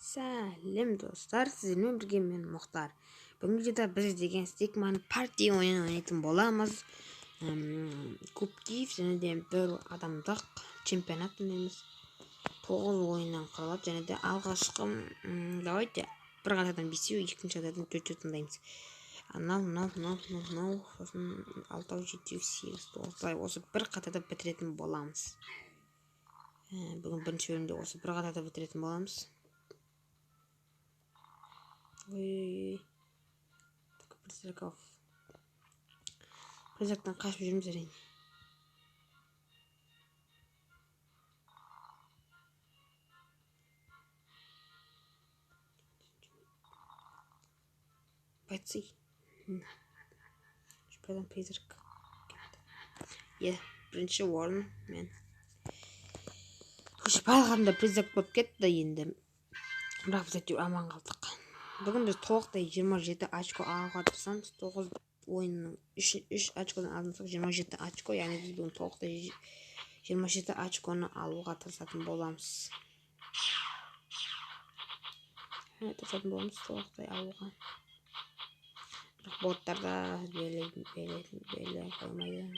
Сәлем достар, сіздермен бірге мен Мұхтар. Бүгінгі videода біз деген стикман парти ойынын ойнайтын боламыз. Кубки және де бір адамдық чемпионат ойнаймыз. 9 ойыннан құралады және де алғашқы давайте бір қатардан 5-еу, екінші қатардан 4-еу таңдаймыз. Анау сосын 6-ау, 7-еу, 8-ау, 9-ау осы бір қатарда бітіретін боламыз. Бүгін бірінші бөлімде осы бір қатарда бітіретін боламыз. Ой, призрактан қашып жүрміз әрине. Бойцы. Шпадан призрак. Бірінші орын мен. Барлығында призрак болып кетті енді. Бірақ біз әйтеуір аман қалдық. Бүгін біз толықтай 27 очко алуға тырысамыз. 9 ойынның 3 очкодан алдымызға 27 очко, яғни біз бүгін толықтай 27 очконы алуға тырысатын боламыз. Тырысатын боламыз толықтай алуға. Бірақ боттарда беле қоймайды.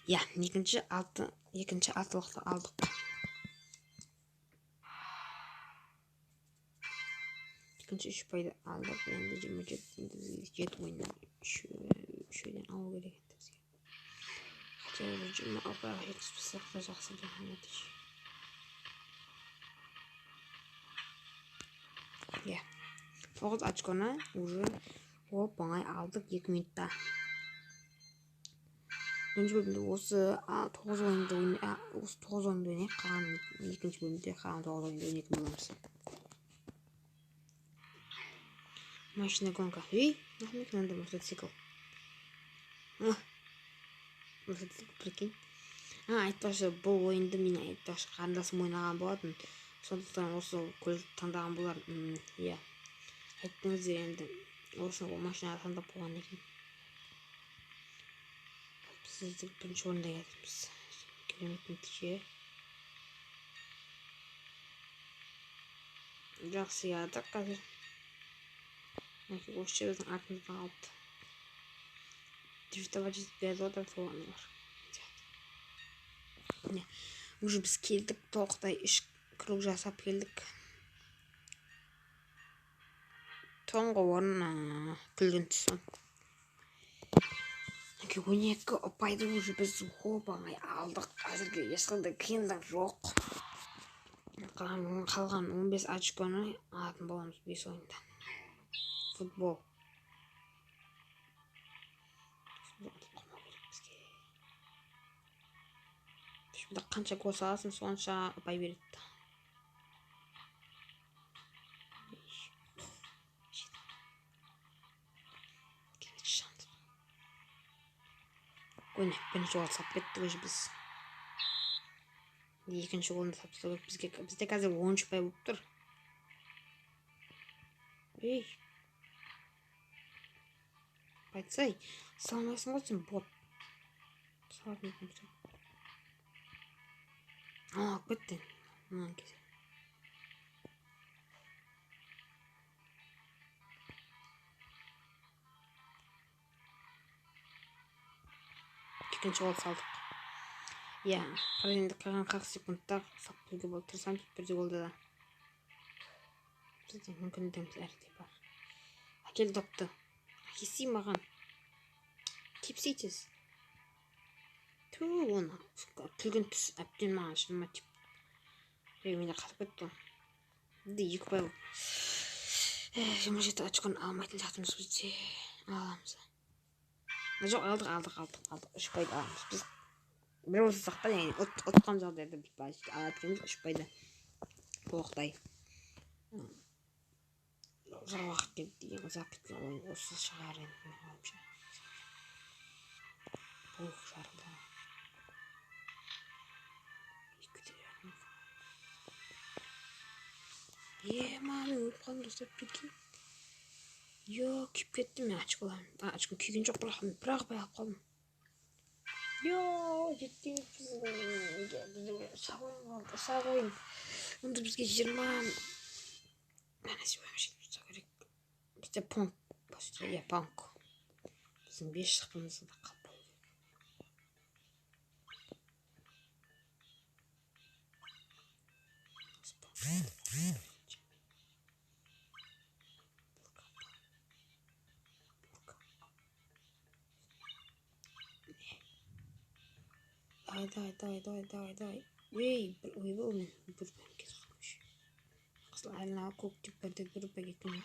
Я, екінші алтылықты алдық. Екінші 3 пайды алдық. Енді 27 ойыннан 3-ден алу керек еді бізге. Хотя 20 опаға жетіспесек те жақсы деген нәтиже. Я, 9 очконы уже оп-оңай алдық 2 минутта. Бірінші бөлімде осы 9 ойынды ойнайық, қалған екінші бөлімде қалған 9 ойынды ойнайтын боламыз. Машина гонка. Нахмет мынандай мотоцикл. Мотоцикл, прикинь. Айтпақшы, бұл ойынды мен айтпақшы қарындасым ойнаған болатын. Сондықтан осы көлік таңдаған болар. Я. Айттыңыздар енді. Осы машина таңдап болған екен. Сіздік бірінші орында кетіміз. Керемет нәтиже. Жақсы ядық қазір. Осы жердің артымыздан алды. Директовать жетпеді одан соғаны бар. Уже біз келдік, толықтай 3 круг жасап келдік. Соңғы орын күлген тұсын. 12 ұпайды уже біз оп-оңай алдық. Қазірге ешқандай қиындық жоқ. Қалған 15 очконы алатын боламыз 5 ойында. Футбол. Şimdi қанша гол саласың, сонша ұпай береді. Көне, бірінші гол сап кеттік уже біз. Екінші голды сап бізде қазір 13 ұпай болып тұр. Айтсай, салмайсың ғой сен бот. Салатын көмсің. Бітті. Екінші гол салдық. Я, енді қалған 40 секундта сап көруге болып тұрсам, бірде голда да. Біздің мүмкіндігіміз әрде бар. Әкел допты. Кесей маған. Кепсейтіз. Оны күлген түс әптен маған шыныма теп. Менде қатып кетті. Де 2 ұпай болып. 27 очконы алмайтын жақтымыз бізде. Аламыз. Жоқ, алдық. 3 пайды аламыз. Біз бір осы сақта, яғни ұтқан жағдайда біз алатырмыз 3 пайды. Толықтай. Ұзақ уақыт келді деген ұзақ кеткен ойын осы шығар енді. Бұл жарылды. Маған өліп қалдым достар, прикинь. Yo, kuyib ketdim men açık olayım. Açık kuygun жоқ бірақ байқап қалдым. Yo, жеткен сағойын. Онда бізге 20 нәрсе болмашы керек. Бізде понг после я понг. Біздің 5 шықтымызда да қалып қалды. Давай. Ей, ойбай мен бір кетіп қалмыш. Қызыл айлаға көк деп бірде бір кеткен.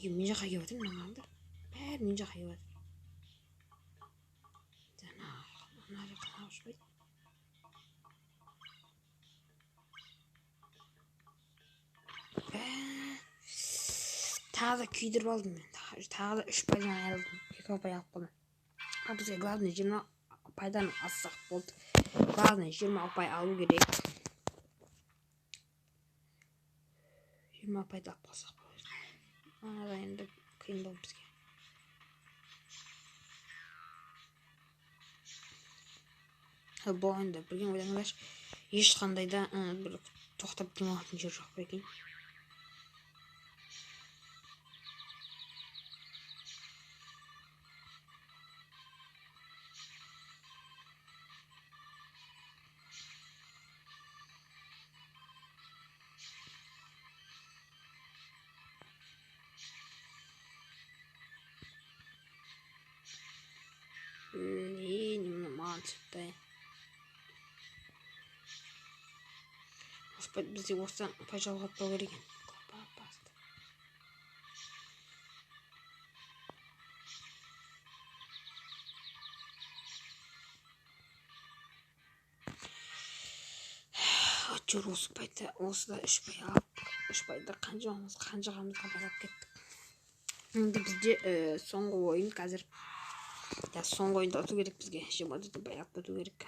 Мен жаққа келіп жатыр мынаңды. Бәрі мен жаққа келіп жатыр. Ана жаққа ауыспайды. Тағы да күйдіріп алдым мен. Тағы да 3 пайдан айырылдым. 2 ұпай алып қалдым. Бізге главный 20 пайдан алсақ болды. Главный 20 ұпай алу керек. 20 ұпайды алып қалсақ болады. Ана енді қиындау бізге. Бұл ойында бірген ойлаңыздаршы, ешқандай да бір тоқтап демалатын жер жоқ екен. Немне маған түсіпті. Господи, бізде осыдан ұпай жалғатпау керек екен. Жүр осы ұпайды, осыда 3 ұпай алып, 3 ұпайды қанжығамызға байлап кеттік. Енді бізде соңғы ойын қазір. Соңғы ойында ұту керек бізге. 24 ұпай алып кету керек.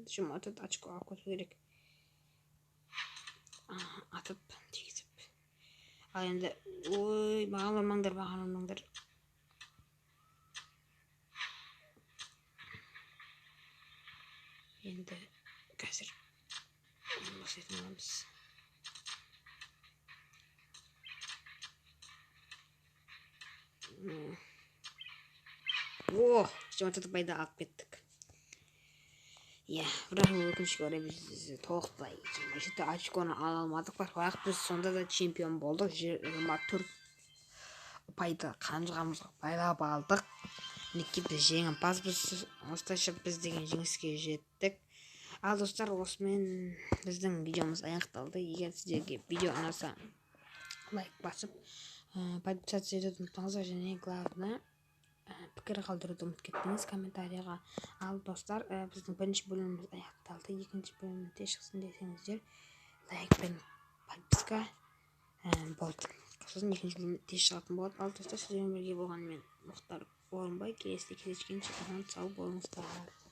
24 очко алып кету керек. Атып, тегізіп. Ал енді, ой, маған ұрмаңдар. Енді қазір басайтын аламыз. О, 24 ұпайды алып кеттік. Бірақ өкінішке орай біз толықтай 27 очконы ала алмадық. Бірақ біз сонда да чемпион болдық. 24 ұпайды қанжығамызға байлап алдық. Мінекей біз жеңімпазбыз. Осылайша біз деген жеңіске жеттік. Ал достар, осымен біздің видеомыз аяқталды. Егер сіздерге видео ұнаса, лайк басып, подписаться етуді ұмытпаңыздар, және главное пікір қалдыруды ұмытып кетпеңіз комментарийға. Ал достар, біздің бірінші бөліміміз аяқталды. Екінші бөлімде шықсын десеңіздер, лайк пен подписка болды. Сосын екінші бөлім тез шығатын болады. Ал достар, сіздермен бірге болған мен Мұхтар Орынбай. Келесіде кездескенше аман сау болыңыздар.